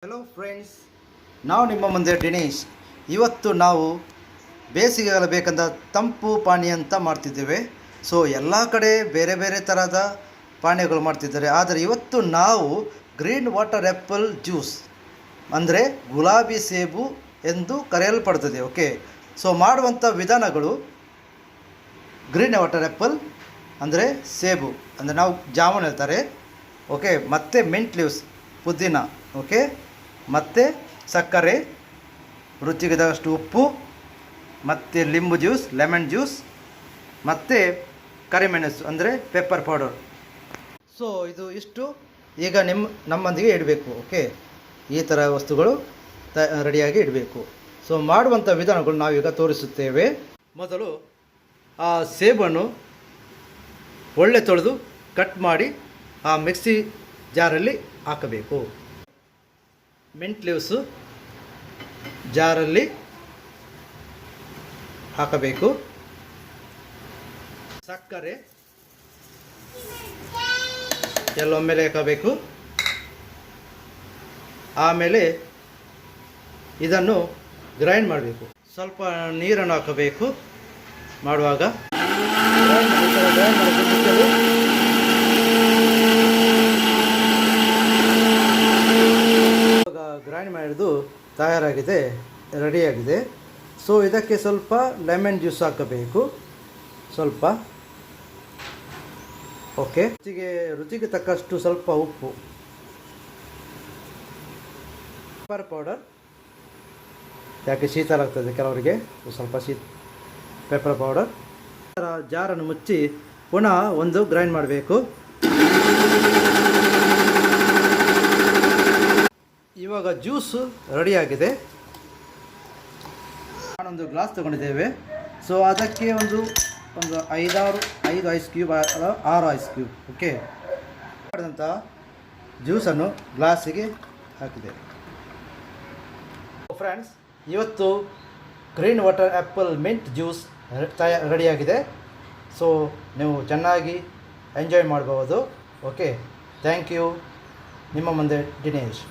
Hello friends, ನಾವು ನಿಮ್ಮ ಮುಂದೆ ದಿನೇಶ್. ಇವತ್ತು ನಾವು ಬೇಸಿಗೆಗಾಲ ಬೇಕಂದ ತಂಪು ಪಾನೀಯ ಅಂತ ಮಾಡ್ತಿದ್ದೇವೆ. ಸೊ ಎಲ್ಲ ಕಡೆ ಬೇರೆ ಬೇರೆ ಥರದ ಪಾನೀಯಗಳು ಮಾಡ್ತಿದ್ದಾರೆ. ಆದರೆ ಇವತ್ತು ನಾವು ಗ್ರೀನ್ ವಾಟರ್ ಆ್ಯಪಲ್ ಜ್ಯೂಸ್ ಅಂದರೆ ಗುಲಾಬಿ ಸೇಬು ಎಂದು ಕರೆಯಲ್ಪಡ್ತದೆ. ಓಕೆ, ಸೊ ಮಾಡುವಂಥ ವಿಧಾನಗಳು ಗ್ರೀನ್ ವಾಟರ್ ಆ್ಯಪಲ್ ಅಂದರೆ ಸೇಬು ಅಂದರೆ ನಾವು ಜಾಮೂನ್ ಹೇಳ್ತಾರೆ. ಓಕೆ, ಮತ್ತು ಮಿಂಟ್ ಲೀವ್ಸ್ ಪುದೀನ. ಓಕೆ, ಮತ್ತು ಸಕ್ಕರೆ, ರುಚಿಗೆ ತಕ್ಕಷ್ಟು ಉಪ್ಪು, ಮತ್ತು ಲಿಂಬು ಜ್ಯೂಸ್, ಲೆಮನ್ ಜ್ಯೂಸ್, ಮತ್ತು ಕರಿಮೆಣಸು ಅಂದರೆ ಪೆಪ್ಪರ್ ಪೌಡರ್. ಸೊ ಇದು ಇಷ್ಟು ಈಗ ನಮ್ಮೊಂದಿಗೆ ಇಡಬೇಕು. ಓಕೆ, ಈ ಥರ ವಸ್ತುಗಳು ರೆಡಿಯಾಗಿ ಇಡಬೇಕು. ಸೊ ಮಾಡುವಂಥ ವಿಧಾನಗಳು ನಾವೀಗ ತೋರಿಸುತ್ತೇವೆ. ಮೊದಲು ಆ ಸೇಬನ್ನು ಒಳ್ಳೆ ತೊಳೆದು ಕಟ್ ಮಾಡಿ ಆ ಮಿಕ್ಸಿ ಜಾರಲ್ಲಿ ಹಾಕಬೇಕು. ಮಿಂಟ್ ಲೀವ್ಸು ಜಾರಲ್ಲಿ ಹಾಕಬೇಕು. ಸಕ್ಕರೆ ಎಲ್ಲೊಮ್ಮೆಲೆ ಹಾಕಬೇಕು. ಆಮೇಲೆ ಇದನ್ನು ಗ್ರೈಂಡ್ ಮಾಡಬೇಕು. ಸ್ವಲ್ಪ ನೀರನ್ನು ಹಾಕಬೇಕು. ಮಾಡುವಾಗ ಗ್ರೈಂಡ್ ಮಾಡಿದ್ದು ತಯಾರಾಗಿದೆ, ರೆಡಿಯಾಗಿದೆ. ಸೊ ಇದಕ್ಕೆ ಸ್ವಲ್ಪ ಲೆಮನ್ ಜ್ಯೂಸ್ ಹಾಕಬೇಕು, ಸ್ವಲ್ಪ. ಓಕೆ, ರುಚಿಗೆ ತಕ್ಕಷ್ಟು ಸ್ವಲ್ಪ ಉಪ್ಪು, ಪೆಪ್ಪರ್ ಪೌಡರ್, ಯಾಕೆ ಶೀತಲ ಆಗ್ತದೆ ಕೆಲವರಿಗೆ, ಸ್ವಲ್ಪ ಪೆಪ್ಪರ್ ಪೌಡರ್. ಜಾರನ್ನು ಮುಚ್ಚಿ ಪುನಃ ಒಂದು ಗ್ರೈಂಡ್ ಮಾಡಬೇಕು. ಇವಾಗ ಜ್ಯೂಸು ರೆಡಿಯಾಗಿದೆ. ನಾನೊಂದು ಗ್ಲಾಸ್ ತಗೊಂಡಿದ್ದೇವೆ. ಸೊ ಅದಕ್ಕೆ ಒಂದು 5 ice cube, 6 ice cube. Okay, ಮಾಡಿದಂಥ ಜ್ಯೂಸನ್ನು ಗ್ಲಾಸಿಗೆ ಹಾಕಿದೆ. ಫ್ರೆಂಡ್ಸ್, ಇವತ್ತು green water apple mint juice ರೆಡಿಯಾಗಿದೆ. ಸೊ ನೀವು ಚೆನ್ನಾಗಿ ಎಂಜಾಯ್ ಮಾಡ್ಬೋದು. Okay, thank you. ನಿಮ್ಮ ಮುಂದೆ ದಿನೇಶ್.